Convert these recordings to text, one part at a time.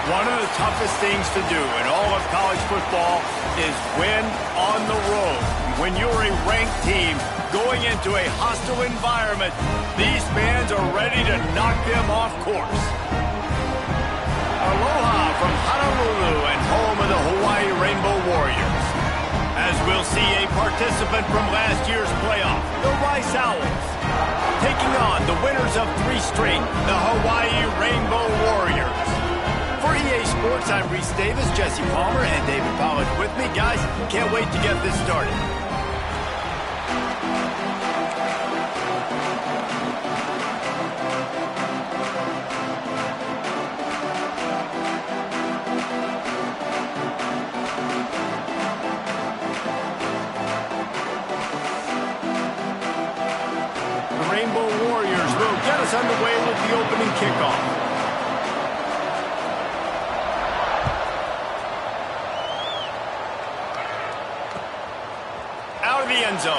One of the toughest things to do in all of college football is win on the road. When you're a ranked team going into a hostile environment, these fans are ready to knock them off course. Aloha from Honolulu and home of the Hawaii Rainbow Warriors. As we'll see a participant from last year's playoff, the Rice Owls, taking on the winners of 3 straight, the Hawaii Rainbow Warriors. For EA Sports, I'm Reese Davis, Jesse Palmer, and David Pollack with me. Guys, can't wait to get this started. The Rainbow Warriors will get us underway with the opening kickoff. End zone.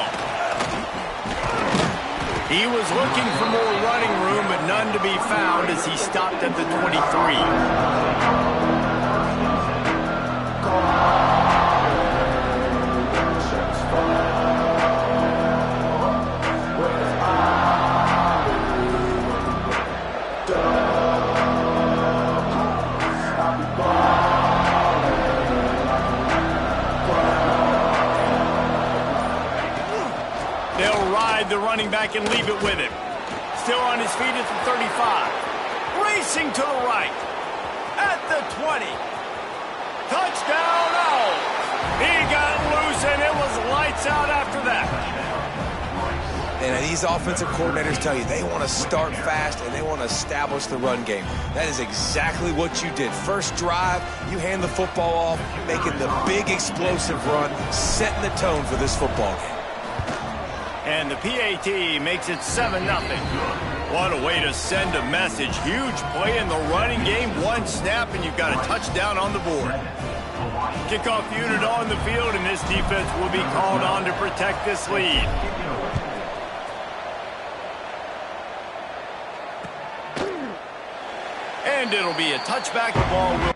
He was looking for more running room, but none to be found as he stopped at the 23. The running back and leave it with him. Still on his feet at the 35. Racing to the right. At the 20. Touchdown, Owls. He got loose and it was lights out after that. And these offensive coordinators tell you they want to start fast and they want to establish the run game. That is exactly what you did. First drive, you hand the football off, making the big explosive run, setting the tone for this football game. And the PAT makes it 7-0. What a way to send a message. Huge play in the running game. One snap and you've got a touchdown on the board. Kickoff unit on the field, and this defense will be called on to protect this lead. And it'll be a touchback. The ball will...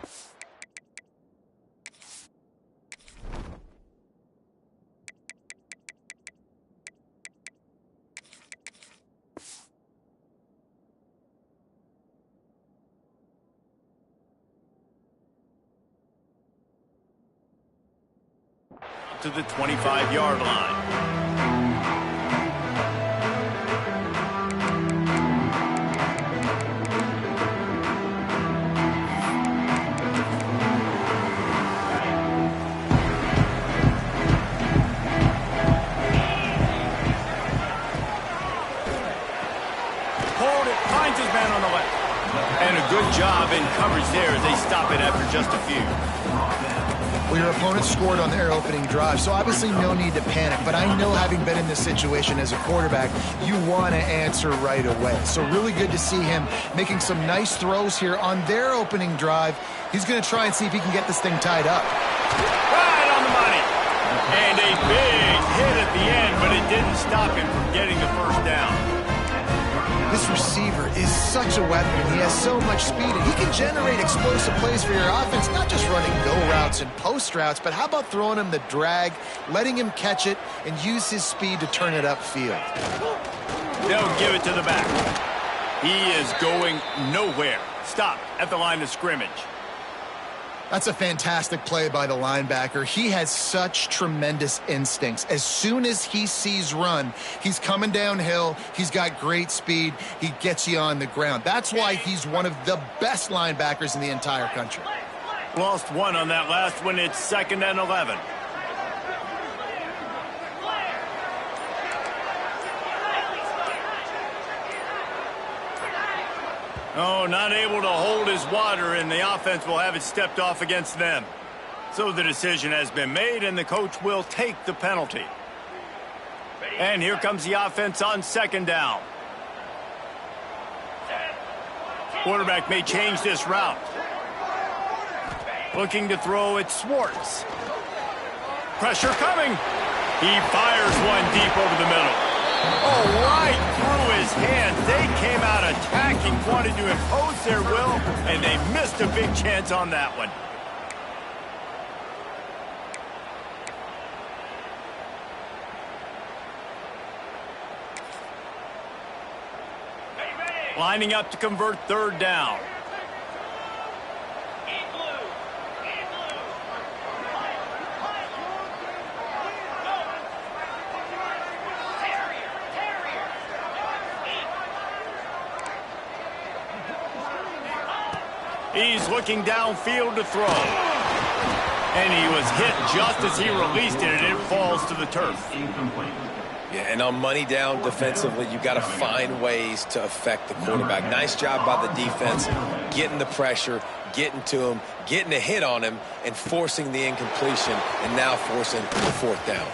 to the 25-yard line. Hold it, finds his man on the left. And a good job in coverage there as they stop it after just a few. Well, your opponent scored on their opening drive, so obviously no need to panic. But I know, having been in this situation as a quarterback, you want to answer right away. So really good to see him making some nice throws here on their opening drive. He's going to try and see if he can get this thing tied up. Right on the money. And a big hit at the end, but it didn't stop him from getting the first down. This receiver is such a weapon. He has so much speed, and he can generate explosive plays for your offense, not just running go routes and post routes, but how about throwing him the drag, letting him catch it, and use his speed to turn it upfield. They'll give it to the back. He is going nowhere. Stop at the line of scrimmage. That's a fantastic play by the linebacker. He has such tremendous instincts. As soon as he sees run, he's coming downhill. He's got great speed. He gets you on the ground. That's why he's one of the best linebackers in the entire country. Lost one on that last one. It's 2nd and 11. Oh, not able to hold his water, and the offense will have it stepped off against them. So the decision has been made, and the coach will take the penalty. And here comes the offense on 2nd down. Quarterback may change this route. Looking to throw at Schwartz. Pressure coming. He fires one deep over the middle. Oh, right through his hands. They came out attacking, wanted to impose their will, and they missed a big chance on that one. Lining up to convert third down. He's looking downfield to throw. And he was hit just as he released it, and it falls to the turf. Yeah, and on money down defensively, you've got to find ways to affect the quarterback. Nice job by the defense, getting the pressure, getting to him, getting a hit on him, and forcing the incompletion, and now forcing the fourth down.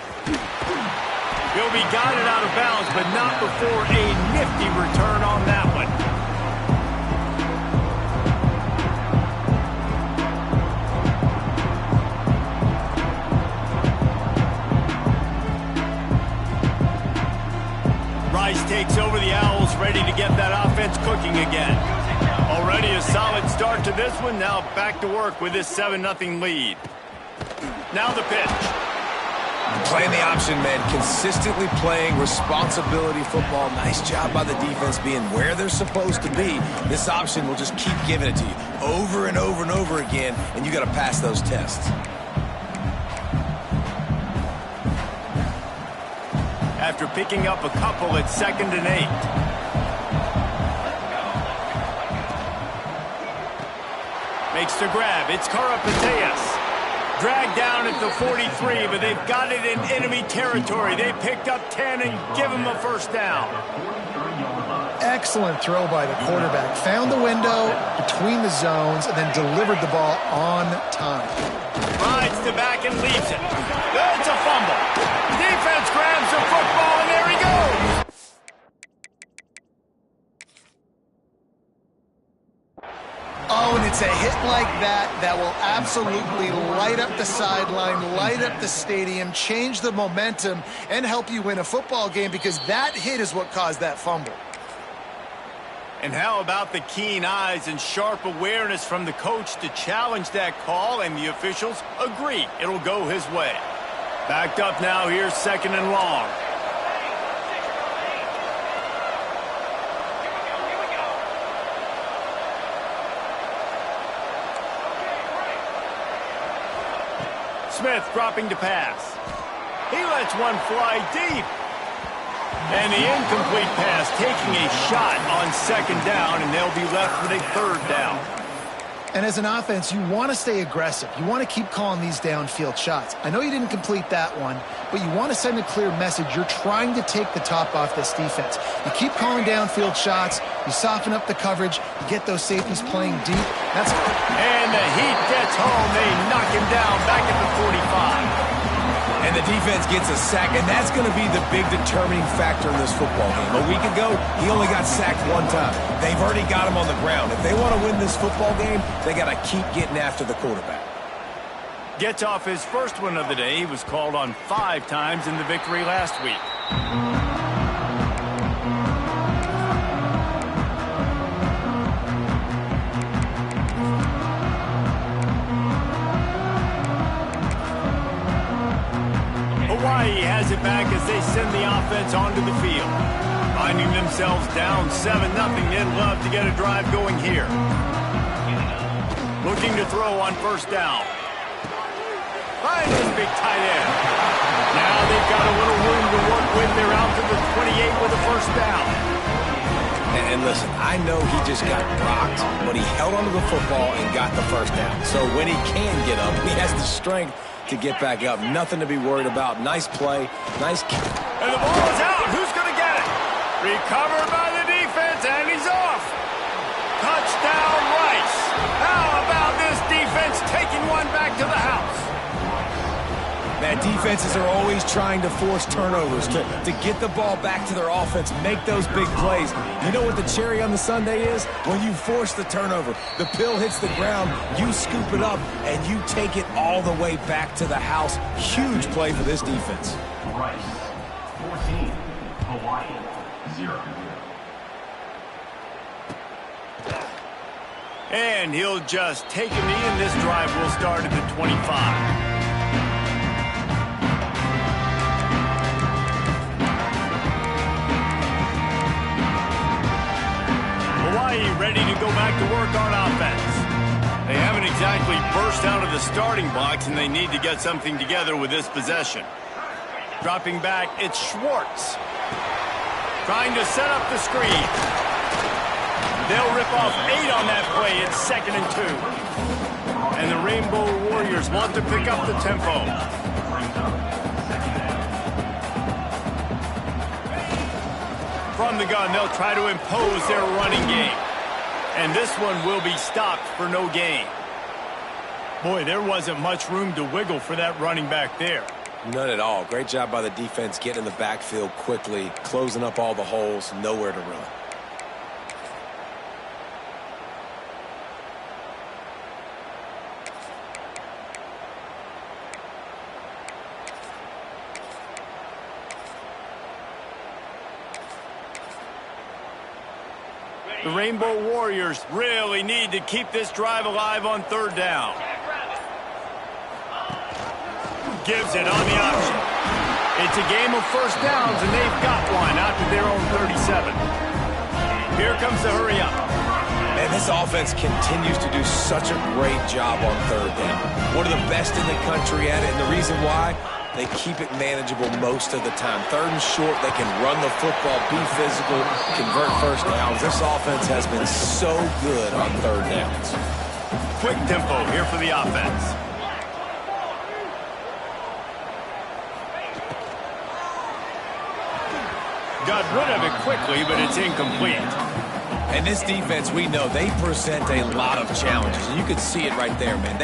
Gilby got it out of bounds, but not before a nifty return on that one. Rice takes over the Owls, ready to get that offense cooking again. Already a solid start to this one. Now back to work with this 7-0 lead. Now the pitch. Playing the option, man. Consistently playing responsibility football. Nice job by the defense being where they're supposed to be. This option will just keep giving it to you over and over and over again, and you got to pass those tests. After picking up a couple at 2nd and 8. Makes the grab. It's Karapateas. Dragged down at the 43, but they've got it in enemy territory. They picked up 10 and give him a first down. Excellent throw by the quarterback. Found the window between the zones and then delivered the ball on time. Rides the back and leaves it. It's a fumble. Defense grabs the football, and there he goes. Oh, and it's a hit like that that will absolutely light up the sideline, light up the stadium, change the momentum, and help you win a football game, because that hit is what caused that fumble. And how about the keen eyes and sharp awareness from the coach to challenge that call, and the officials agree it'll go his way. Backed up now, here's 2nd and long. Smith dropping to pass. He lets one fly deep. And the incomplete pass taking a shot on 2nd down, and they'll be left with a 3rd down. And as an offense, you want to stay aggressive. You want to keep calling these downfield shots. I know you didn't complete that one, but you want to send a clear message. You're trying to take the top off this defense. You keep calling downfield shots. You soften up the coverage. You get those safeties playing deep. And the Heat gets home. They knock him down back at the 45. And the defense gets a sack, and that's going to be the big determining factor in this football game. A week ago, he only got sacked one time. They've already got him on the ground. If they want to win this football game, they got to keep getting after the quarterback. Gets off his first one of the day. He was called on 5 times in the victory last week. Hawaii has it back as they send the offense onto the field. Finding themselves down 7-0, they'd love to get a drive going here. Looking to throw on 1st down. Find his big tight end. Now they've got a little room to work with. They're out to the 28 with a 1st down. And listen, I know he just got rocked, but he held onto the football and got the 1st down. So when he can get up, he has the strength to get back up. Nothing to be worried about. Nice play. Nice kick. And the ball is out. Who's going to get it? Recovered by the defense, and he's off. Touchdown, Rice. How about this defense taking one back to the house? Man, defenses are always trying to force turnovers, to get the ball back to their offense, make those big plays. You know what the cherry on the sundae is? When you force the turnover, the pill hits the ground, you scoop it up, and you take it all the way back to the house. Huge play for this defense. Rice, 14. Hawaii, 0. And he'll just take a knee, and this drive will start at the 25. Ready to go back to work on offense. They haven't exactly burst out of the starting blocks, and they need to get something together with this possession. Dropping back, it's Schwartz. Trying to set up the screen. They'll rip off 8 on that play. It's 2nd and 2. And the Rainbow Warriors want to pick up the tempo. From the gun, they'll try to impose their running game. And this one will be stopped for no gain. Boy, there wasn't much room to wiggle for that running back there. None at all. Great job by the defense getting in the backfield quickly, closing up all the holes, nowhere to run. The Rainbow Warriors really need to keep this drive alive on 3rd down. Gives it on the option. It's a game of first downs, and they've got one out to their own 37. Here comes the hurry up. Man, this offense continues to do such a great job on 3rd down. One of the best in the country at it, and the reason why? They keep it manageable most of the time. 3rd and short, they can run the football, be physical, convert first downs. This offense has been so good on 3rd downs. Quick tempo here for the offense. Got rid of it quickly, but it's incomplete. And this defense, we know, they present a lot of challenges. And you can see it right there, man.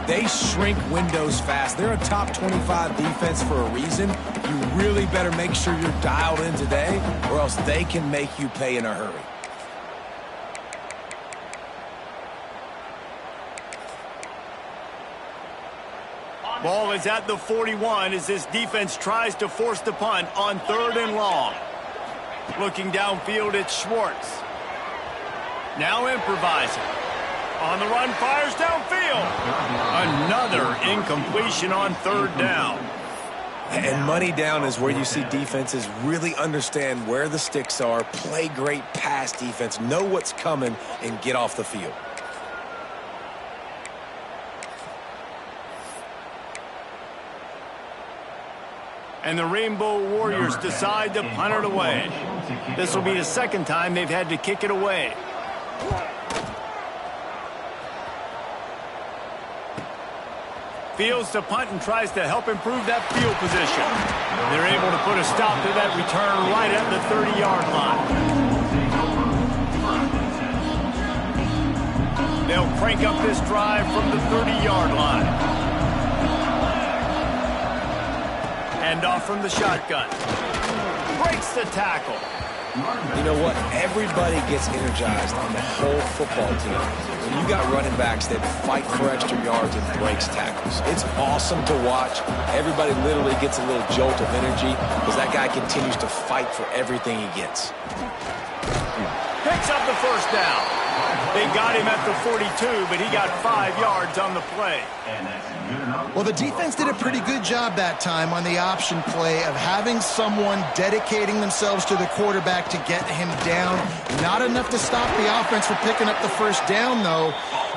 They shrink windows fast. They're a top 25 defense for a reason. You really better make sure you're dialed in today, or else they can make you pay in a hurry. Ball is at the 41 as this defense tries to force the punt on 3rd and long. Looking downfield, it's Schwartz. Now improvising. On the run, fires downfield. Another incompletion on 3rd down. And money down is where you see defenses really understand where the sticks are, play great pass defense, know what's coming, and get off the field. And the Rainbow Warriors decide to punt it away. This will be the 2nd time they've had to kick it away. Fields to punt and tries to help improve that field position. They're able to put a stop to that return right at the 30-yard line. They'll crank up this drive from the 30-yard line. And off from the shotgun. Breaks the tackle. You know what? Everybody gets energized on the whole football team. When you got running backs that fight for extra yards and breaks tackles, it's awesome to watch. Everybody literally gets a little jolt of energy because that guy continues to fight for everything he gets. Picks up the 1st down. They got him at the 42, but he got 5 yards on the play. Well, the defense did a pretty good job that time on the option play of having someone dedicating themselves to the quarterback to get him down. Not enough to stop the offense from picking up the 1st down, though.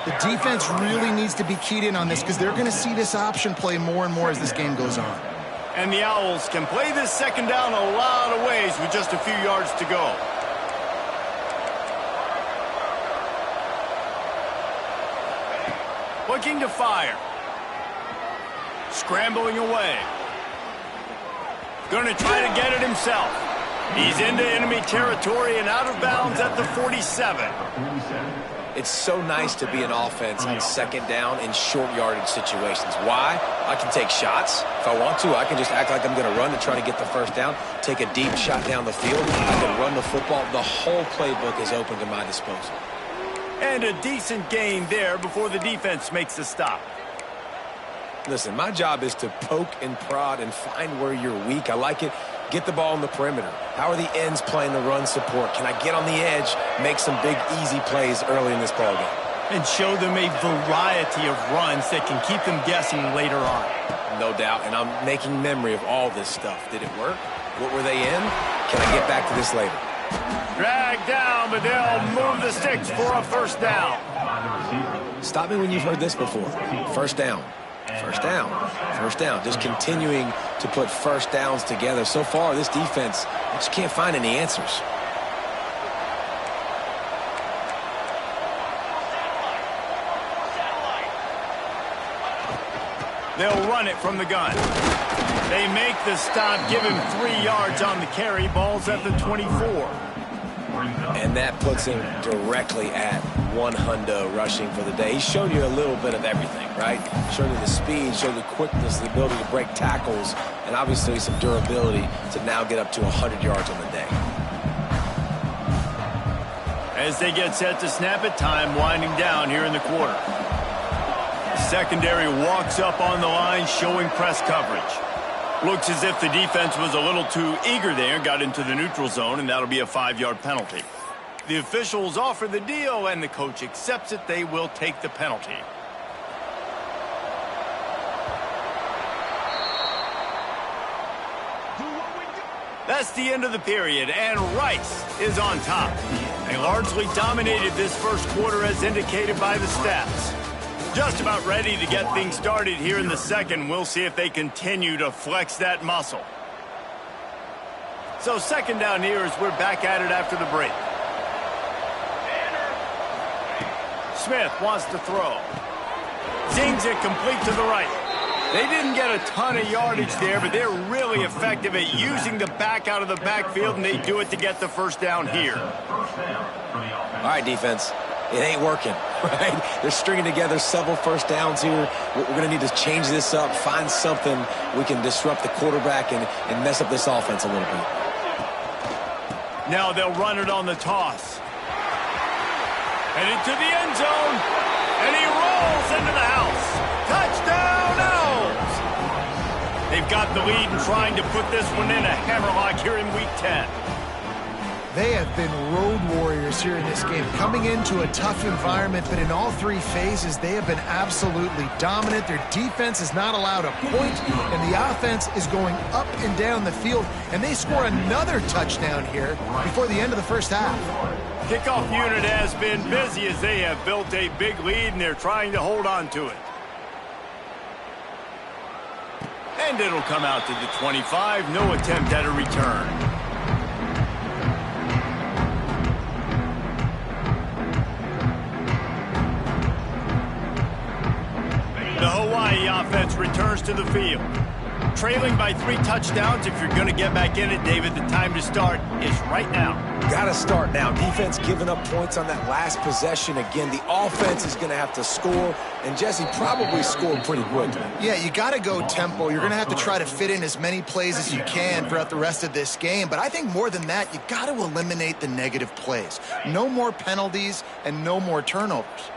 The defense really needs to be keyed in on this because they're going to see this option play more and more as this game goes on. And the Owls can play this 2nd down a lot of ways with just a few yards to go. Looking to fire. Scrambling away. Going to try to get it himself. He's into enemy territory and out of bounds at the 47. It's so nice to be an offense on 2nd down in short yardage situations. Why? I can take shots. If I want to, I can just act like I'm going to run to try to get the 1st down, take a deep shot down the field. I can run the football. The whole playbook is open to my disposal. And a decent gain there before the defense makes the stop. Listen, my job is to poke and prod and find where you're weak. I like it. Get the ball in the perimeter. How are the ends playing the run support? Can I get on the edge, make some big, easy plays early in this ballgame? And show them a variety of runs that can keep them guessing later on. No doubt, and I'm making memory of all this stuff. Did it work? What were they in? Can I get back to this later? Drag down, but they'll move the sticks for a first down. Stop me when you've heard this before. First down. First down. First down. Just continuing to put first downs together. So far, this defense just can't find any answers. They'll run it from the gun. They make the stop, give him 3 yards on the carry. Ball's at the 24. And that puts him directly at 100 rushing for the day. He's shown you a little bit of everything, right? Showed you the speed, showed the quickness, the ability to break tackles, and obviously some durability to now get up to 100 yards on the day. As they get set to snap it, time winding down here in the quarter. Secondary walks up on the line, showing press coverage. Looks as if the defense was a little too eager there, got into the neutral zone, and that'll be a 5-yard penalty. The officials offer the deal, and the coach accepts it. They will take the penalty. That's the end of the period, and Rice is on top. They largely dominated this first quarter as indicated by the stats. Just about ready to get things started here in the second. We'll see if they continue to flex that muscle. So second down here as we're back at it after the break. Smith wants to throw. Zings it complete to the right. They didn't get a ton of yardage there, but they're really effective at using the back out of the backfield, and they do it to get the first down here. All right, defense. It ain't working, right? They're stringing together several first downs here. We're going to need to change this up, find something we can disrupt the quarterback and mess up this offense a little bit. Now they'll run it on the toss. And into the end zone. And he rolls into the house. Touchdown, Owls! They've got the lead and trying to put this one in a hammerlock here in Week 10. They have been road warriors here in this game, coming into a tough environment, but in all three phases, they have been absolutely dominant. Their defense is not allowed a point, and the offense is going up and down the field, and they score another touchdown here before the end of the first half. Kickoff unit has been busy as they have built a big lead, and they're trying to hold on to it. And it'll come out to the 25. No attempt at a return. The Hawaii offense returns to the field. Trailing by 3 touchdowns. If you're going to get back in it, David, the time to start is right now. Got to start now. Defense giving up points on that last possession. Again, the offense is going to have to score, and Jesse probably scored pretty quickly. Yeah, you got to go tempo. You're going to have to try to fit in as many plays as you can throughout the rest of this game. But I think more than that, you got to eliminate the negative plays. No more penalties and no more turnovers.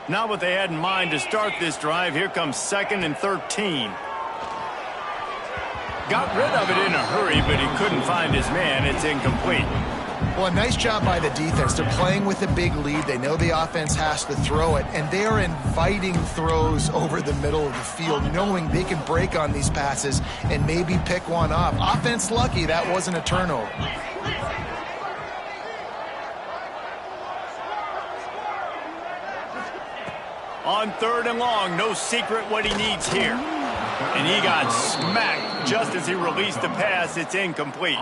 Not what they had in mind to start this drive. Here comes 2nd and 13. Got rid of it in a hurry, but he couldn't find his man. It's incomplete. Well, a nice job by the defense. They're playing with a big lead. They know the offense has to throw it, and they are inviting throws over the middle of the field, knowing they can break on these passes and maybe pick one off. Offense lucky that wasn't a turnover. On 3rd and long, no secret what he needs here. And he got smacked just as he released the pass. It's incomplete.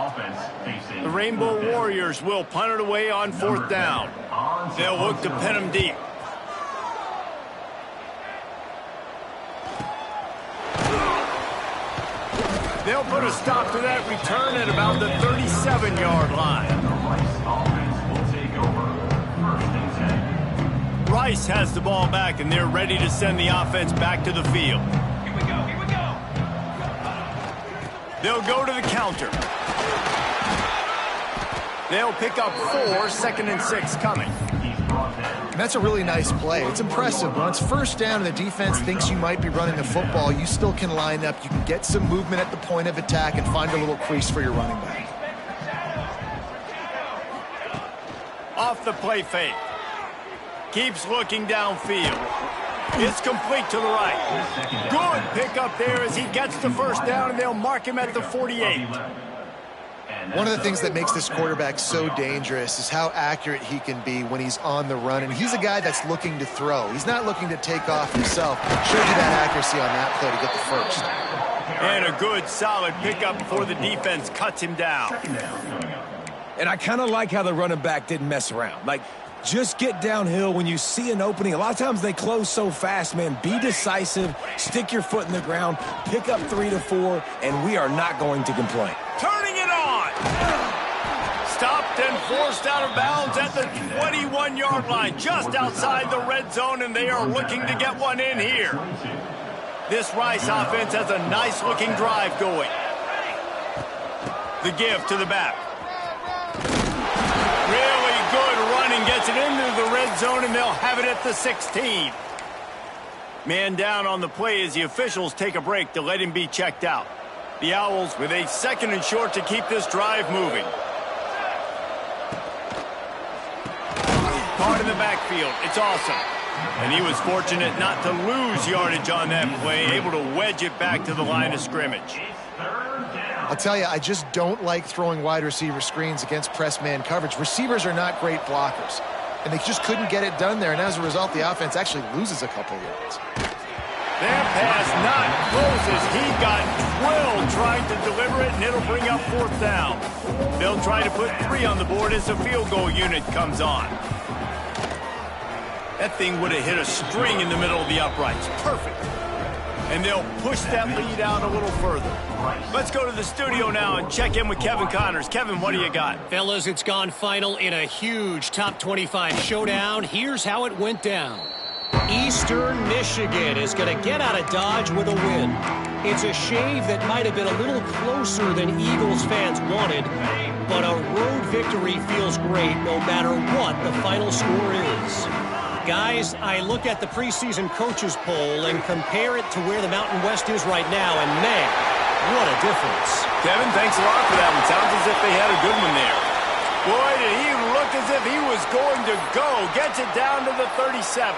The Rainbow Warriors will punt it away on 4th down. They'll look to pin him deep. They'll put a stop to that return at about the 37-yard line. Rice has the ball back, and they're ready to send the offense back to the field. Here we go, here we go. They'll go to the counter. They'll pick up 4, 2nd and 6 coming. And that's a really nice play. It's impressive. Once first down and the defense thinks you might be running the football, you still can line up. You can get some movement at the point of attack and find a little crease for your running back. Off the play fake. Keeps looking downfield. It's complete to the right. Good pickup there as he gets the first down, and they'll mark him at the 48. One of the things that makes this quarterback so dangerous is how accurate he can be when he's on the run. And he's a guy that's looking to throw. He's not looking to take off himself. Showed you that accuracy on that play to get the first. And a good, solid pickup before the defense cuts him down. And I kind of like how the running back didn't mess around. Like, just get downhill when you see an opening. A lot of times they close so fast, man. Be decisive, stick your foot in the ground, pick up 3 to 4, and we are not going to complain. Turning it on. Stopped and forced out of bounds at the 21-yard line, just outside the red zone, and they are looking to get one in here. This Rice offense has a nice-looking drive going. The give to the back. Really good running, gets it into the red zone, and they'll have it at the 16. Man down on the play as the officials take a break to let him be checked out. The Owls with a 2nd and short to keep this drive moving. Part of the backfield. It's awesome. And he was fortunate not to lose yardage on that play, able to wedge it back to the line of scrimmage. I'll tell you, I just don't like throwing wide receiver screens against press man coverage. Receivers are not great blockers, and they just couldn't get it done there. And as a result, the offense actually loses a couple yards. That pass not close as he got drilled trying to deliver it, and it'll bring up 4th down. They'll try to put 3 on the board as the field goal unit comes on. That thing would have hit a string in the middle of the uprights. Perfect. And they'll push that lead out a little further. Let's go to the studio now and check in with Kevin Connors. Kevin, what do you got? Fellas, it's gone final in a huge top 25 showdown. Here's how it went down. Eastern Michigan is going to get out of Dodge with a win. It's a shave that might have been a little closer than Eagles fans wanted, but a road victory feels great no matter what the final score is. Guys, I look at the preseason coaches poll and compare it to where the Mountain West is right now, and man, what a difference. Kevin, thanks a lot for that one. Sounds as if they had a good one there. Boy, did he look as if he was going to go. Gets it down to the 37.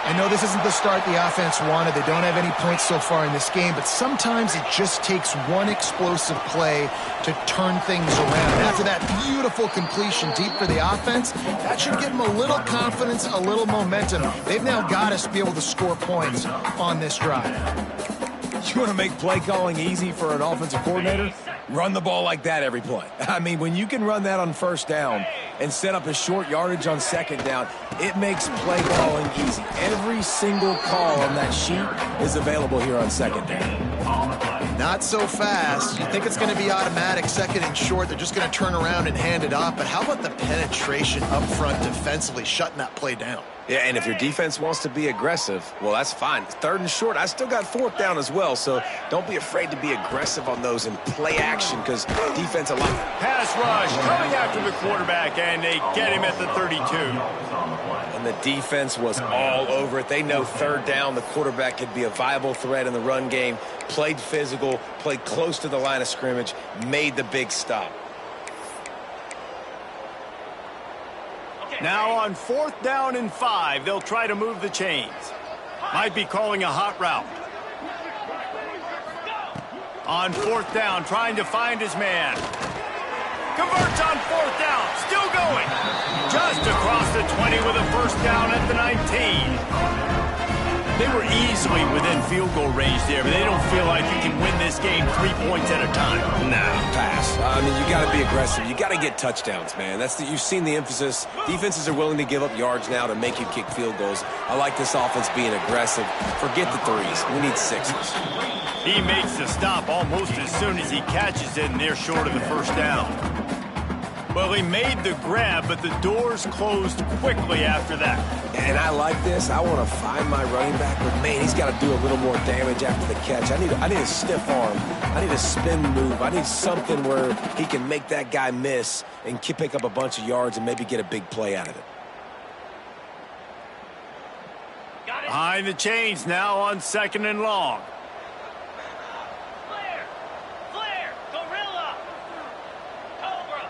I know this isn't the start the offense wanted. They don't have any points so far in this game, but sometimes it just takes one explosive play to turn things around. And after that beautiful completion deep for the offense, that should give them a little confidence, a little momentum. They've now got us to be able to score points on this drive. You want to make play calling easy for an offensive coordinator? Run the ball like that every play. I mean, when you can run that on first down and set up a short yardage on second down, it makes play calling easy. Every single call on that sheet is available here on second down. Not so fast. You think it's going to be automatic, 2nd and short. They're just going to turn around and hand it off. But how about the penetration up front defensively, shutting that play down? Yeah, and if your defense wants to be aggressive, well, that's fine. 3rd and short, I still got 4th down as well, so don't be afraid to be aggressive on those and play action because defense a lot. Pass rush coming after the quarterback, and they get him at the 32. And the defense was all over it. They know 3rd down, the quarterback could be a viable threat in the run game, played physical, played close to the line of scrimmage, made the big stop. Now on 4th down and 5, they'll try to move the chains. Might be calling a hot route. On 4th down, trying to find his man. Converts on 4th down, still going. Just across the 20 with a first down at the 19. They were easily within field goal range there, but they don't feel like you can win this game 3 points at a time. Nah, pass. I mean, you got to be aggressive. You got to get touchdowns, man. You've seen the emphasis. Defenses are willing to give up yards now to make you kick field goals. I like this offense being aggressive. Forget the 3s. We need 6s. He makes the stop almost as soon as he catches it, and they're short of the first down. Well, he made the grab, but the doors closed quickly after that. And I like this. I want to find my running back, but man, he's got to do a little more damage after the catch. I need a stiff arm. I need a spin move. I need something where he can make that guy miss and pick up a bunch of yards and maybe get a big play out of it. Behind the chains now on 2nd and long. Flare, Gorilla, Cobra.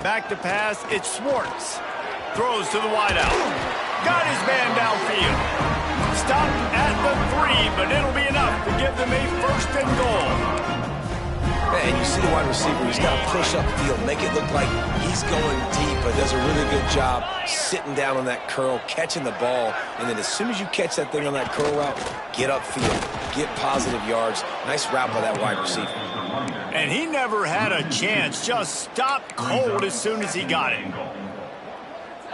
Back to pass, it's Schwartz. Throws to the wideout. Got his man downfield. Stopped at the 3, but it'll be enough to give them a 1st and goal. And you see the wide receiver, he's got to push upfield, make it look like he's going deep, but does a really good job sitting down on that curl, catching the ball, and then as soon as you catch that thing on that curl route, get upfield, get positive yards. Nice route by that wide receiver. And he never had a chance, just stopped cold as soon as he got it.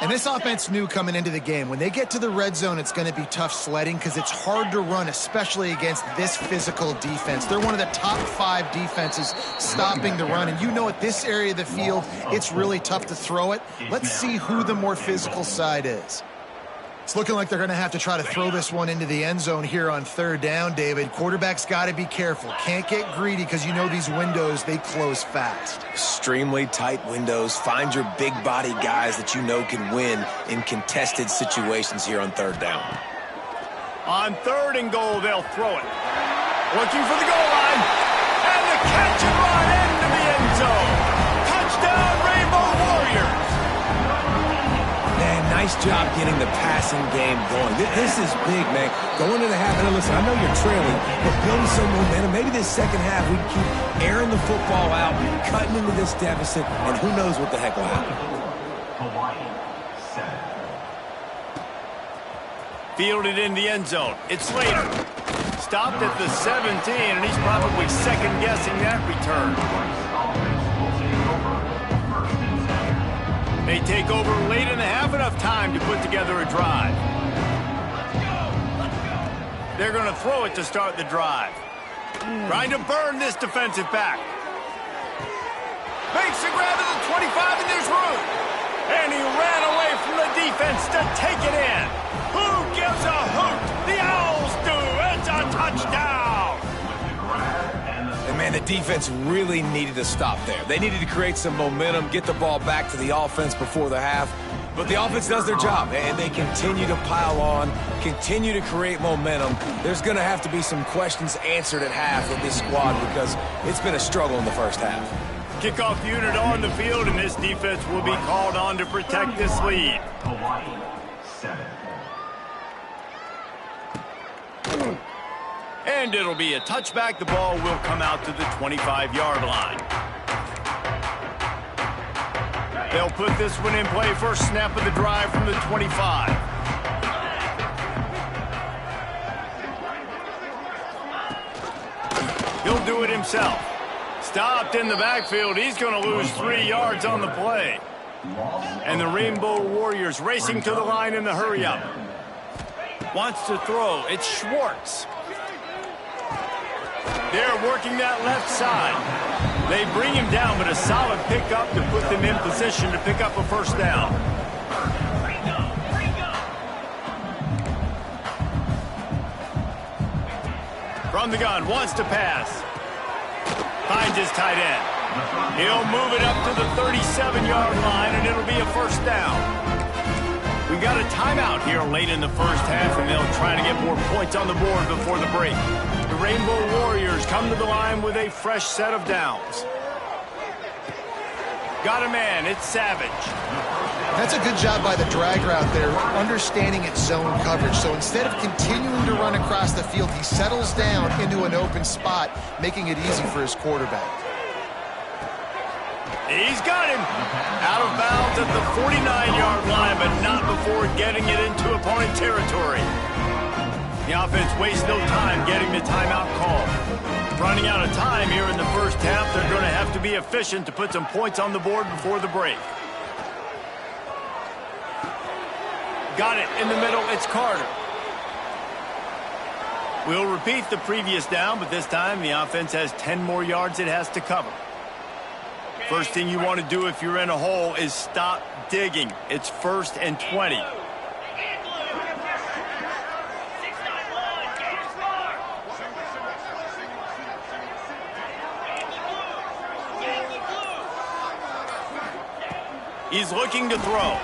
And this offense knew coming into the game, when they get to the red zone, it's going to be tough sledding because it's hard to run, especially against this physical defense. They're one of the top 5 defenses stopping the run. And you know at this area of the field, it's really tough to throw it. Let's see who the more physical side is. It's looking like they're going to have to try to throw this one into the end zone here on 3rd down, David. Quarterback's got to be careful. Can't get greedy because you know these windows, they close fast. Extremely tight windows. Find your big body guys that you know can win in contested situations here on 3rd down. On 3rd and goal, they'll throw it. Looking for the goal line. And the catch and run into the end zone. Touchdown, Rainbow Warriors. Man, nice job getting the passing game going. This is big, man. Going into the half, and listen, I know you're trailing, but building some momentum. Maybe this second half we keep airing the football out, cutting into this deficit, and who knows what the heck will happen. Fielded in the end zone. It's Slater. Stopped at the 17, and he's probably second-guessing that return. They take over late in the half, enough time to put together a drive. They're going to throw it to start the drive. Trying to burn this defensive back. Makes the grab to the 25, and there's room. And he ran away from the defense to take it in. Who gives a hoot? The Owls do. It's a touchdown. And man, the defense really needed to stop there. They needed to create some momentum, get the ball back to the offense before the half. But the offense does their job, and they continue to pile on, continue to create momentum. There's going to have to be some questions answered at half with this squad because it's been a struggle in the first half. Kickoff unit on the field, and this defense will be called on to protect this lead. And it'll be a touchback. The ball will come out to the 25-yard line. They'll put this one in play. First snap of the drive from the 25. He'll do it himself. Stopped in the backfield. He's going to lose 3 yards on the play. And the Rainbow Warriors racing to the line in the hurry-up. Wants to throw. It's Schwartz. They're working that left side. They bring him down, but a solid pickup to put them in position to pick up a first down. From the gun, wants to pass. Finds his tight end. He'll move it up to the 37-yard line, and it'll be a first down. We got a timeout here late in the first half, and they'll try to get more points on the board before the break. The Rainbow Warriors come to the line with a fresh set of downs. Got a man, it's Savage. That's a good job by the drag route there, understanding its zone coverage. So instead of continuing to run across the field, he settles down into an open spot, making it easy for his quarterback. He's got him. Out of bounds at the 49-yard line, but not before getting it into opponent territory. The offense wastes no time getting the timeout call. Running out of time here in the first half, they're going to have to be efficient to put some points on the board before the break. Got it in the middle, it's Carter. We'll repeat the previous down, but this time the offense has 10 more yards it has to cover. First thing you want to do if you're in a hole is stop digging. It's 1st and 20. He's looking to throw.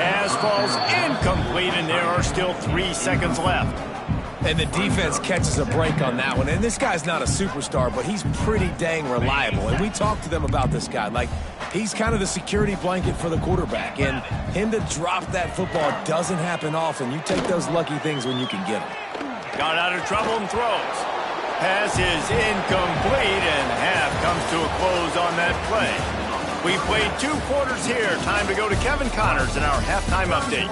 Pass falls incomplete, and there are still 3 seconds left. And the defense catches a break on that one. And this guy's not a superstar, but he's pretty dang reliable. And we talked to them about this guy. Like, he's kind of the security blanket for the quarterback. And him to drop that football doesn't happen often. You take those lucky things when you can get them. Got out of trouble and throws. Pass is incomplete, and half comes to a close on that play. We played 2 quarters here. Time to go to Kevin Connors in our halftime update.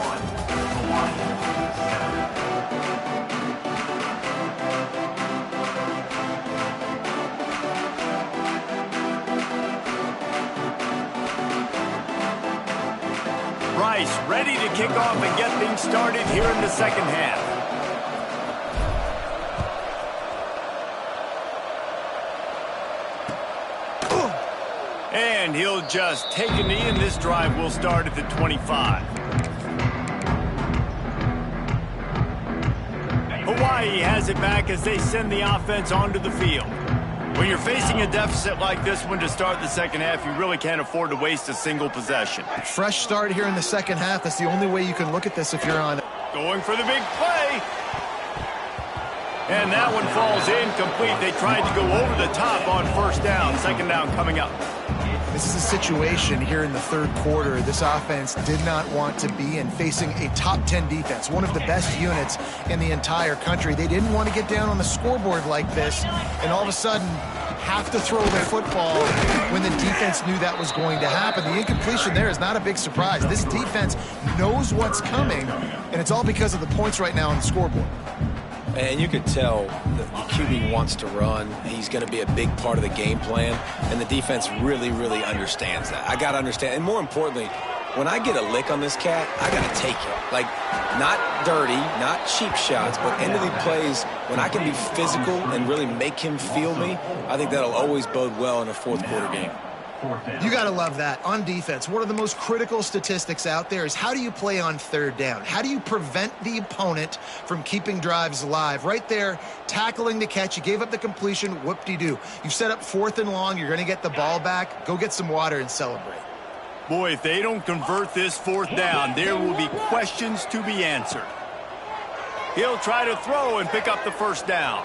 Rice ready to kick off and get things started here in the second half. And he'll just take a knee, and this drive will start at the 25. Hawaii has it back as they send the offense onto the field. When you're facing a deficit like this one to start the second half, you really can't afford to waste a single possession. Fresh start here in the second half. That's the only way you can look at this if you're on. Going for the big play. And that one falls incomplete. They tried to go over the top on first down. Second down coming up. This is a situation here in the third quarter this offense did not want to be in, facing a top 10 defense, one of the best units in the entire country. They didn't want to get down on the scoreboard like this and all of a sudden have to throw the football when the defense knew that was going to happen. The incompletion there is not a big surprise. This defense knows what's coming, and it's all because of the points right now on the scoreboard. And you could tell the QB wants to run. He's going to be a big part of the game plan. And the defense really, really understands that. I got to understand. And more importantly, when I get a lick on this cat, I got to take it. Like, not dirty, not cheap shots, but end of the plays, when I can be physical and really make him feel me, I think that'll always bode well in a fourth quarter game. You got to love that. On defense, one of the most critical statistics out there is how do you play on third down? How do you prevent the opponent from keeping drives alive? Right there, tackling the catch. You gave up the completion. Whoop-de-doo. You set up 4th and long. You're going to get the ball back. Go get some water and celebrate. Boy, if they don't convert this 4th down, there will be questions to be answered. He'll try to throw and pick up the first down.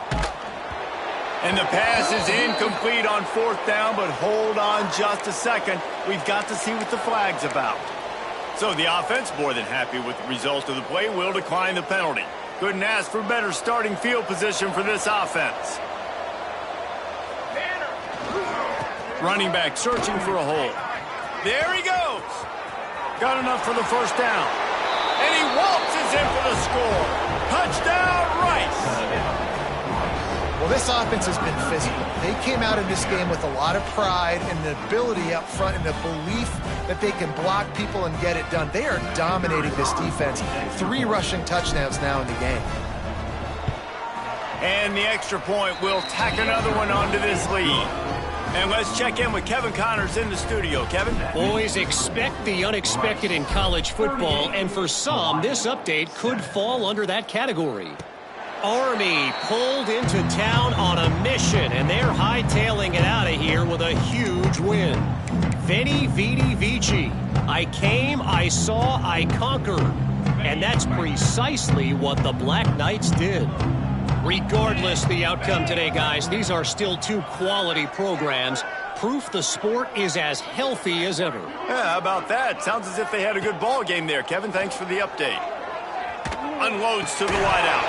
And the pass is incomplete on 4th down, but hold on just a second. We've got to see what the flag's about. So the offense, more than happy with the result of the play, will decline the penalty. Couldn't ask for better starting field position for this offense. Running back searching for a hole. There he goes. Got enough for the first down. And he waltzes in for the score. Touchdown, Rice. Well, this offense has been physical. They came out in this game with a lot of pride and the ability up front and the belief that they can block people and get it done. They are dominating this defense. 3 rushing touchdowns now in the game. And the extra point will tack another one onto this lead. And let's check in with Kevin Connors in the studio. Kevin? Boys, expect the unexpected in college football, and for some, this update could fall under that category. Army pulled into town on a mission, and they're hightailing it out of here with a huge win. Veni, Vidi, Vici. I came, I saw, I conquered. And that's precisely what the Black Knights did. Regardless the outcome today, guys, these are still 2 quality programs. Proof the sport is as healthy as ever. Yeah, how about that? Sounds as if they had a good ball game there. Kevin, thanks for the update. Unloads to the wideout.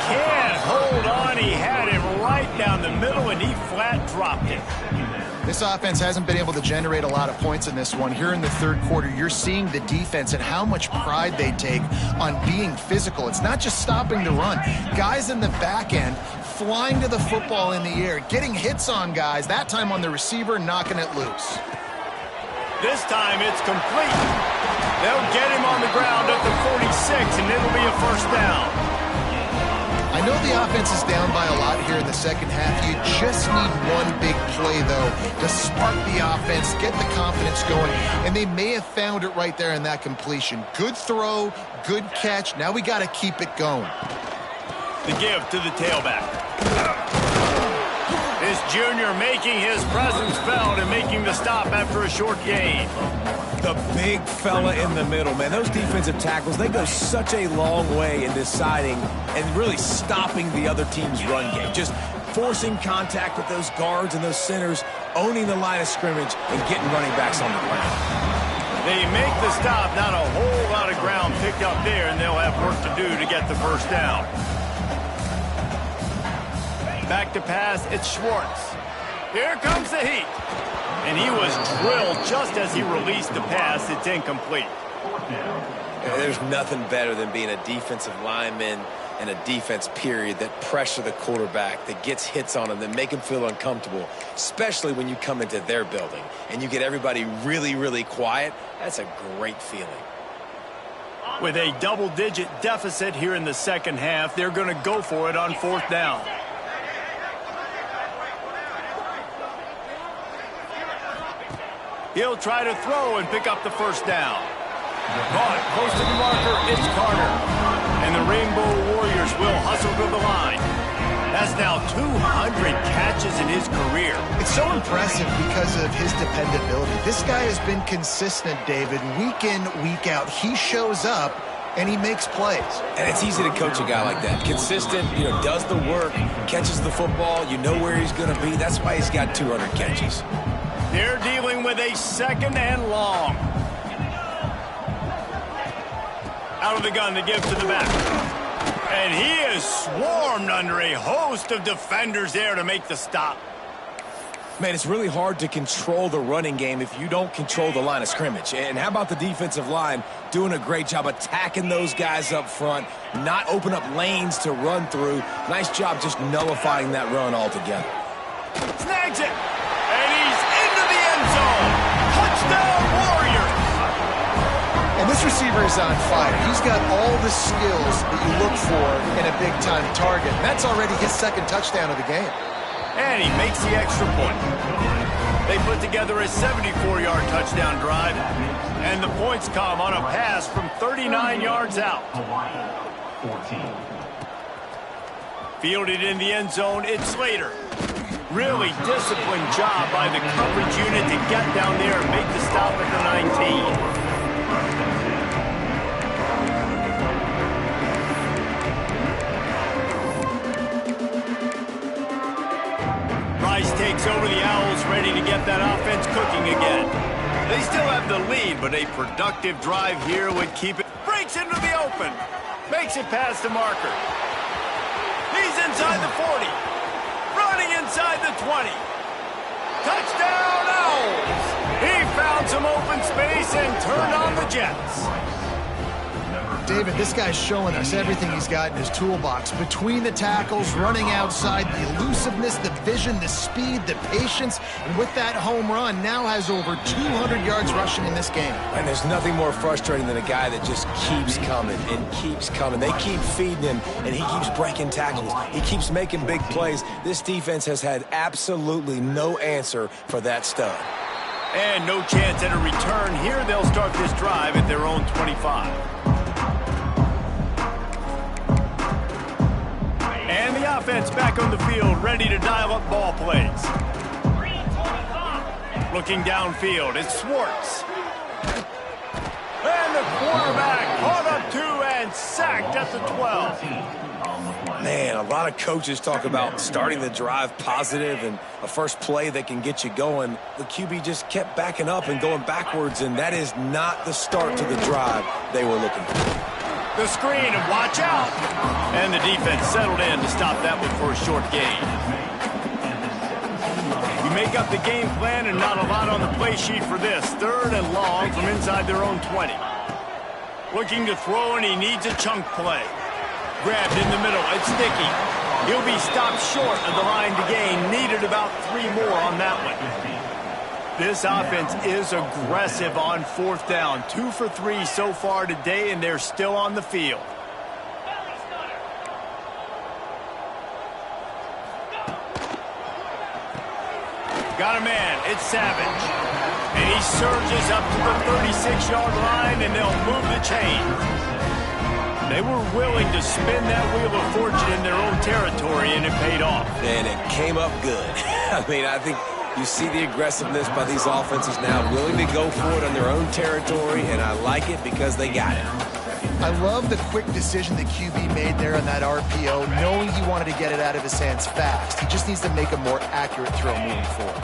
Can't hold on. He had it right down the middle, and he flat dropped it. This offense hasn't been able to generate a lot of points in this one. Here in the third quarter, you're seeing the defense and how much pride they take on being physical. It's not just stopping the run. Guys in the back end flying to the football in the air, getting hits on guys, that time on the receiver, knocking it loose. This time it's complete. They'll get him on the ground at the 46, and it'll be a first down. I know the offense is down by a lot here in the second half. You just need one big play, though, to spark the offense, get the confidence going, and they may have found it right there in that completion. Good throw, good catch. Now we got to keep it going. The give to the tailback. This junior making his presence felt and making the stop after a short gain. The big fella in the middle, man. Those defensive tackles, they go such a long way in deciding and really stopping the other team's run game. Just forcing contact with those guards and those centers, owning the line of scrimmage, and getting running backs on the ground. They make the stop, not a whole lot of ground picked up there, and they'll have work to do to get the first down. Back to pass, it's Schwartz. Here comes the heat. And he was drilled just as he released the pass. It's incomplete. There's nothing better than being a defensive lineman and a defense period that pressure the quarterback, that gets hits on him, that make him feel uncomfortable, especially when you come into their building and you get everybody really, really quiet. That's a great feeling. With a double-digit deficit here in the second half, they're going to go for it on fourth down. He'll try to throw and pick up the first down. Caught, close to the marker, it's Carter. And the Rainbow Warriors will hustle to the line. That's now 200 catches in his career. It's so impressive because of his dependability. This guy has been consistent, David, week in, week out. He shows up, and he makes plays. And it's easy to coach a guy like that. Consistent, does the work, catches the football, you know where he's going to be. That's why he's got 200 catches. They're dealing with a second and long. Out of the gun to give to the back. And he is swarmed under a host of defenders there to make the stop. Man, it's really hard to control the running game if you don't control the line of scrimmage. And how about the defensive line doing a great job attacking those guys up front, not open up lanes to run through. Nice job just nullifying that run altogether. Snags it. And he's into the end zone. Touchdown, Warriors. And this receiver is on fire. He's got all the skills that you look for in a big-time target. And that's already his second touchdown of the game. And he makes the extra point. They put together a 74-yard touchdown drive. And the points come on a pass from 39 yards out. Fielded in the end zone, it's Slater. Really disciplined job by the coverage unit to get down there and make the stop at the 19. Rice takes over the Owls, ready to get that offense cooking again. They still have the lead, but a productive drive here would keep it. Breaks into the open. Makes it past the marker. He's inside the 40. Running inside the 20. Touchdown, Owls! He found some open space and turned on the Jets. David, this guy's showing us everything he's got in his toolbox. Between the tackles, running outside, the elusiveness, the vision, the speed, the patience, and with that home run, now has over 200 yards rushing in this game. And there's nothing more frustrating than a guy that just keeps coming and keeps coming. They keep feeding him, and he keeps breaking tackles. He keeps making big plays. This defense has had absolutely no answer for that stud. And no chance at a return here. They'll start this drive at their own 25. And the offense back on the field, ready to dial up ball plays. Looking downfield, it's Schwartz. And the quarterback caught up two and sacked at the 12. Man, a lot of coaches talk about starting the drive positive and a first play that can get you going. The QB just kept backing up and going backwards, and that is not the start to the drive they were looking for. The screen, and watch out. And the defense settled in to stop that one for a short gain. You make up the game plan and not a lot on the play sheet for this. Third and long from inside their own 20. Looking to throw, and he needs a chunk play. Grabbed in the middle, it's Sticky. He'll be stopped short of the line to gain. Needed about 3 more on that one. This offense is aggressive on fourth down. 2 for 3 so far today, and they're still on the field. Got a man, it's Savage. And he surges up to the 36-yard line, and they'll move the chains. They were willing to spin that wheel of fortune in their own territory, and it paid off. And it came up good. I mean, I think You see the aggressiveness by these offenses now, willing to go for it on their own territory, and I like it because they got it. I love the quick decision the QB made there on that RPO, knowing he wanted to get it out of his hands fast. He just needs to make a more accurate throw moving forward.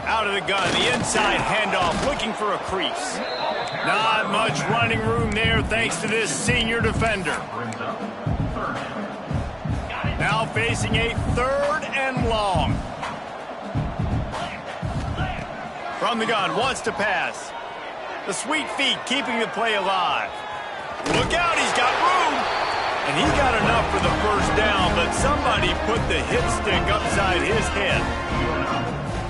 Out of the gun, the inside handoff, looking for a crease. Not much running room there thanks to this senior defender. Now facing a 3rd and long. From the gun, wants to pass. The sweet feet keeping the play alive. Look out, he's got room. And he got enough for the first down, but somebody put the hit stick upside his head.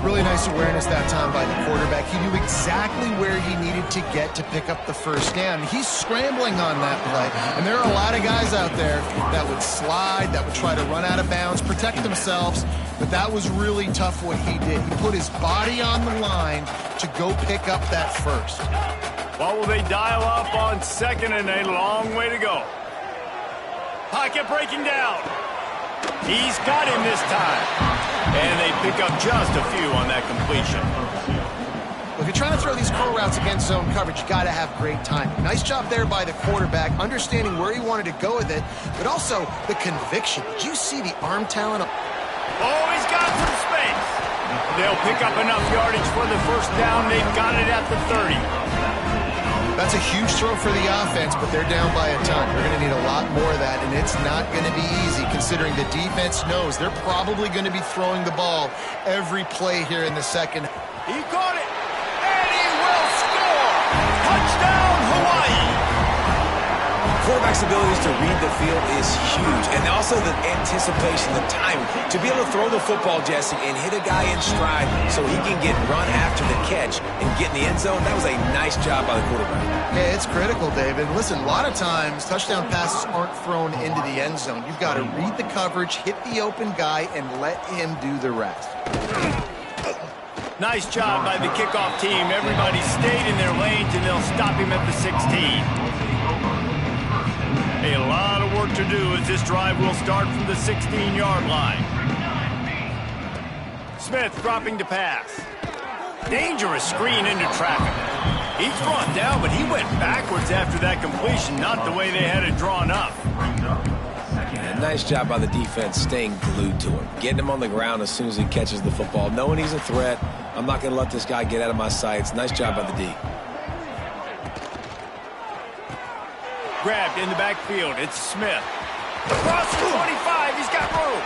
Really nice awareness that time by the quarterback. He knew exactly where he needed to get to pick up the first down. He's scrambling on that play. And there are a lot of guys out there that would slide, that would try to run out of bounds, protect themselves. But that was really tough what he did. He put his body on the line to go pick up that first. What will they dial up on 2nd and a long way to go? Pocket breaking down. He's got him this time. And they pick up just a few on that completion. If you're trying to throw these curl routes against zone coverage, you got to have great timing. Nice job there by the quarterback, understanding where he wanted to go with it, but also the conviction. Did you see the arm talent? Oh, he's got some space. They'll pick up enough yardage for the first down. They've got it at the 30. That's a huge throw for the offense, but they're down by a ton. They're going to need a lot more of that, and it's not going to be easy considering the defense knows they're probably going to be throwing the ball every play here in the second. He caught it, and he will score. Touchdown, Hawaii. Quarterback's abilities to read the field is huge, and also the anticipation, the timing. To be able to throw the football, Jesse, and hit a guy in stride so he can get run after the catch and get in the end zone, that was a nice job by the quarterback. Yeah, it's critical, David. Listen, a lot of times touchdown passes aren't thrown into the end zone. You've got to read the coverage, hit the open guy, and let him do the rest. Nice job by the kickoff team. Everybody stayed in their lanes, and they'll stop him at the 16. A lot of work to do as this drive will start from the 16-yard line. Smith dropping to pass. Dangerous screen into traffic. He's brought down, but he went backwards after that completion, not the way they had it drawn up. And nice job by the defense staying glued to him, getting him on the ground as soon as he catches the football, knowing he's a threat. I'm not going to let this guy get out of my sights. Nice job by the D. Grabbed in the backfield. It's Smith. Across the 25. He's got room.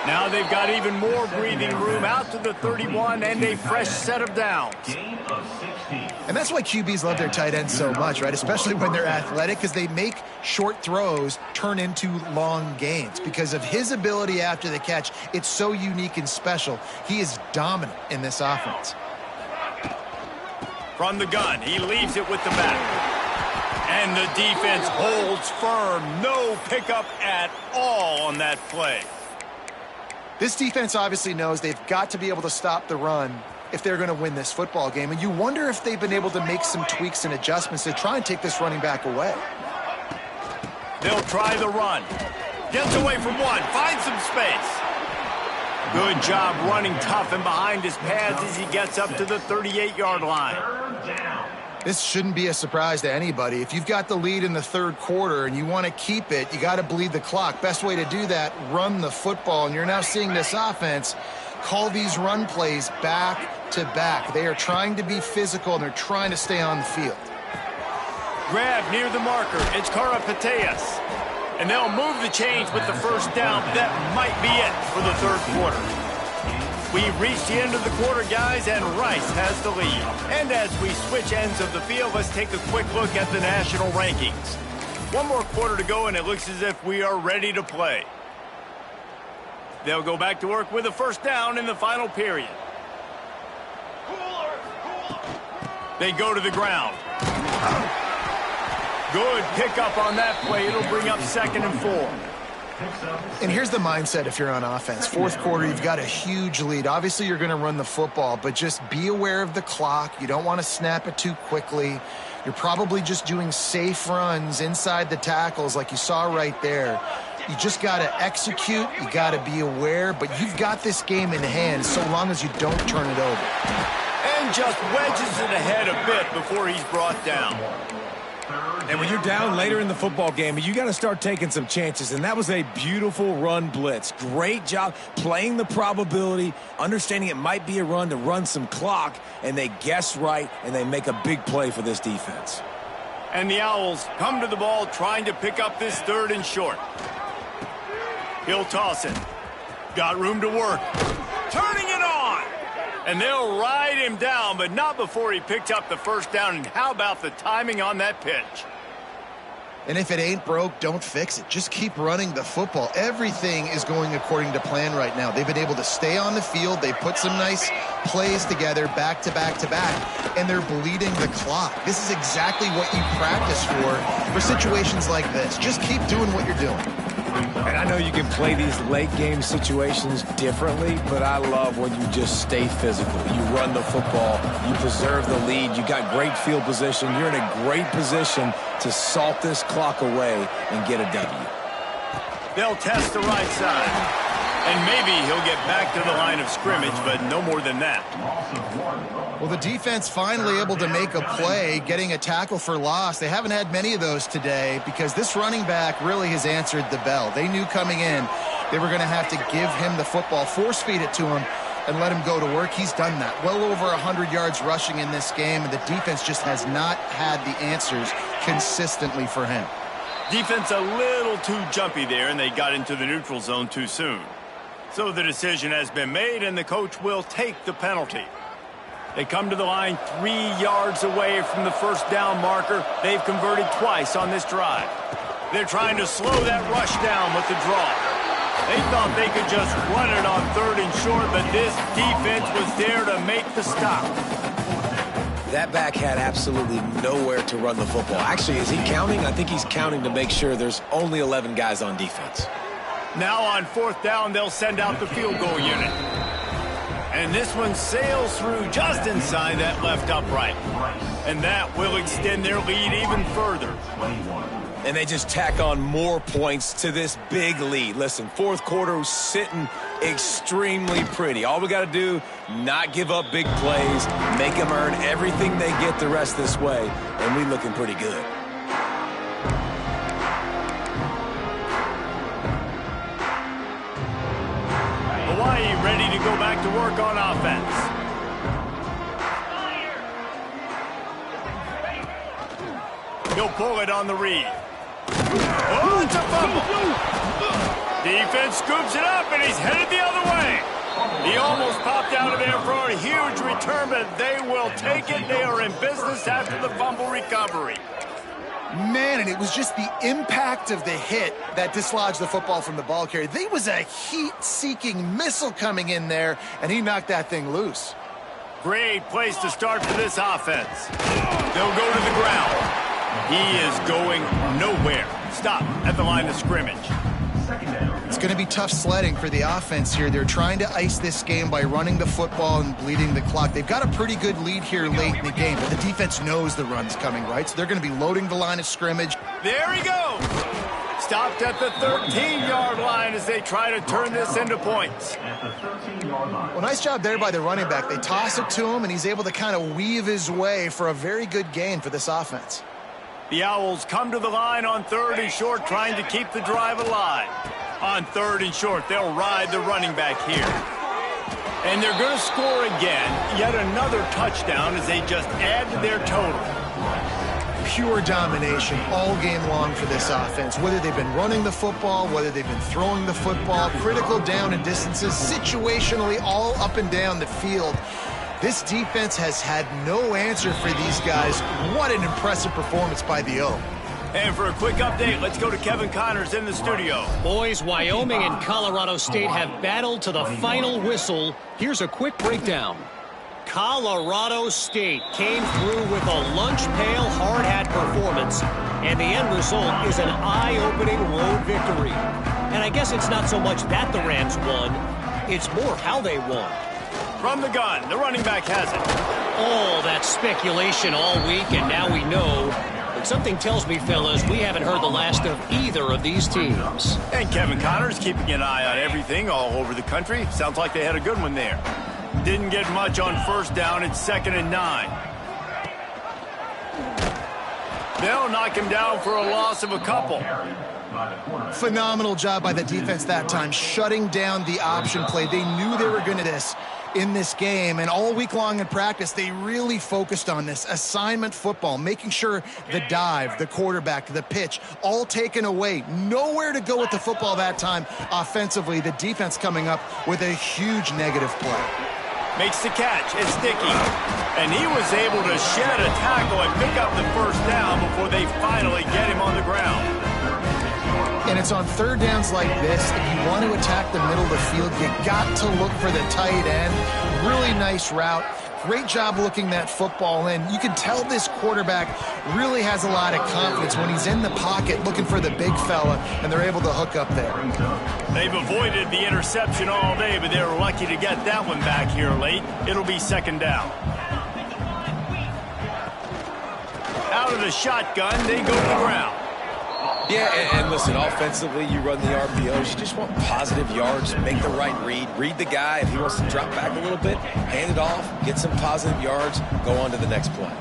Now they've got even more breathing room out to the 31 and a fresh set of downs. And that's why QBs love their tight ends so much, right? Especially when they're athletic, because they make short throws turn into long gains. Because of his ability after the catch, it's so unique and special. He is dominant in this offense. From the gun, he leaves it with the back. And the defense holds firm. No pickup at all on that play. This defense obviously knows they've got to be able to stop the run if they're going to win this football game. And you wonder if they've been able to make some tweaks and adjustments to try and take this running back away. They'll try the run. Gets away from one. Finds some space. Good job running tough and behind his pads as he gets up to the 38-yard line. This shouldn't be a surprise to anybody. If you've got the lead in the third quarter and you want to keep it, you got to bleed the clock. Best way to do that, run the football. And you're now seeing this offense call these run plays back to back. They are trying to be physical, and they're trying to stay on the field. Grab near the marker. It's Karapateas. And they'll move the chains with the first down. That might be it for the third quarter. We've reached the end of the quarter, guys, and Rice has the lead. And as we switch ends of the field, let's take a quick look at the national rankings. One more quarter to go, and it looks as if we are ready to play. They'll go back to work with a first down in the final period. They go to the ground. Good pickup on that play. It'll bring up 2nd and 4. And here's the mindset if you're on offense. Fourth quarter, you've got a huge lead. Obviously, you're going to run the football, but just be aware of the clock. You don't want to snap it too quickly. You're probably just doing safe runs inside the tackles like you saw right there. You just got to execute. You got to be aware. But you've got this game in hand so long as you don't turn it over. And just wedges it ahead a bit before he's brought down. And when you're down later in the football game, you got to start taking some chances. And that was a beautiful run blitz. Great job playing the probability, understanding it might be a run to run some clock, and they guess right, and they make a big play for this defense. And the Owls come to the ball trying to pick up this 3rd and short. He'll toss it. Got room to work. Turning it on. And they'll ride him down, but not before he picked up the first down. And how about the timing on that pitch? And if it ain't broke, don't fix it. Just keep running the football. Everything is going according to plan right now. They've been able to stay on the field. They put some nice plays together back to back to back, and they're bleeding the clock. This is exactly what you practice for situations like this. Just keep doing what you're doing. And I know you can play these late-game situations differently, but I love when you just stay physical. You run the football. You preserve the lead. You got great field position. You're in a great position to salt this clock away and get a W. They'll test the right side. And maybe he'll get back to the line of scrimmage, but no more than that. Well, the defense finally able to make a play, getting a tackle for loss. They haven't had many of those today because this running back really has answered the bell. They knew coming in they were going to have to give him the football, force feed it to him, and let him go to work. He's done that. Well over 100 yards rushing in this game, and the defense just has not had the answers consistently for him. Defense a little too jumpy there, and they got into the neutral zone too soon. So the decision has been made, and the coach will take the penalty. They come to the line 3 yards away from the first down marker. They've converted twice on this drive. They're trying to slow that rush down with the draw. They thought they could just run it on 3rd and short, but this defense was there to make the stop. That back had absolutely nowhere to run the football. Actually, is he counting? I think he's counting to make sure there's only 11 guys on defense. Now on 4th down, they'll send out the field goal unit. And this one sails through just inside that left upright. And that will extend their lead even further. And they just tack on more points to this big lead. Listen, 4th quarter was sitting extremely pretty. All we got to do, not give up big plays, make them earn everything they get the rest this way, and we looking pretty good. Hawaii ready to go back to work on offense. He'll pull it on the read. Oh, it's a fumble. Defense scoops it up, and he's headed the other way. He almost popped out of there for a huge return, but they will take it. They are in business after the fumble recovery. Man, and it was just the impact of the hit that dislodged the football from the ball carrier. There was a heat-seeking missile coming in there, and he knocked that thing loose. Great place to start for this offense. They'll go to the ground. He is going nowhere. Stop at the line of scrimmage. It's going to be tough sledding for the offense here. They're trying to ice this game by running the football and bleeding the clock. They've got a pretty good lead here late in the game, but the defense knows the run's coming, right? So they're going to be loading the line of scrimmage. There he goes. Stopped at the 13-yard line as they try to turn this into points. Well, nice job there by the running back. They toss it to him, and he's able to kind of weave his way for a very good gain for this offense. The Owls come to the line on 3rd and short, trying to keep the drive alive. On 3rd and short, they'll ride the running back here. And they're going to score again, yet another touchdown as they just add to their total. Pure domination all game long for this offense. Whether they've been running the football, whether they've been throwing the football, critical down and distances, situationally all up and down the field. This defense has had no answer for these guys. What an impressive performance by the O. And for a quick update, let's go to Kevin Connors in the studio. Boys, Wyoming and Colorado State have battled to the final whistle. Here's a quick breakdown. Colorado State came through with a lunch pail hard hat performance, and the end result is an eye-opening road victory. And I guess it's not so much that the Rams won, it's more how they won. From the gun, the running back has it. All that speculation all week, and now we know But something tells me, fellas, we haven't heard the last of either of these teams. And Kevin Connors keeping an eye on everything all over the country. Sounds like they had a good one there. Didn't get much on first down. It's 2nd and 9. They'll knock him down for a loss of a couple. Phenomenal job by the defense that time, shutting down the option play. They knew they were going to this in this game, and all week long in practice, they really focused on this assignment football, making sure the dive, the quarterback, the pitch, all taken away. Nowhere to go with the football that time offensively. The defense coming up with a huge negative play. Makes the catch. It's sticky. And he was able to shed a tackle and pick up the first down before they finally get him on the ground. And it's on third downs like this, if you want to attack the middle of the field, you got to look for the tight end. Really nice route. Great job looking that football in. You can tell this quarterback really has a lot of confidence when he's in the pocket looking for the big fella, and they're able to hook up there. They've avoided the interception all day, but they were lucky to get that one back here late. It'll be 2nd down. Out of the shotgun, they go to the ground. Yeah, and listen, offensively, you run the RPOs. You just want positive yards, make the right read the guy. If he wants to drop back a little bit, hand it off, get some positive yards, go on to the next play.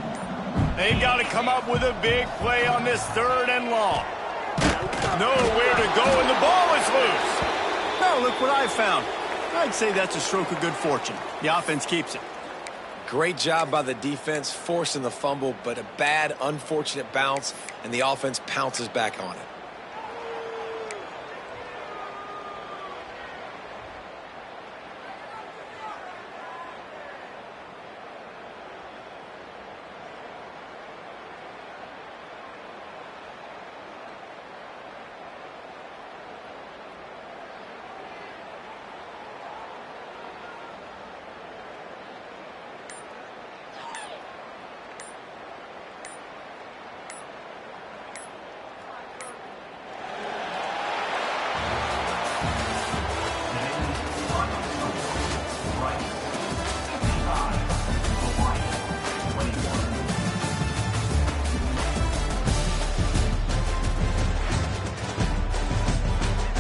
They've got to come up with a big play on this 3rd and long. Nowhere to go, and the ball is loose. Now look what I found. I'd say that's a stroke of good fortune. The offense keeps it. Great job by the defense, forcing the fumble, but a bad, unfortunate bounce, and the offense pounces back on it.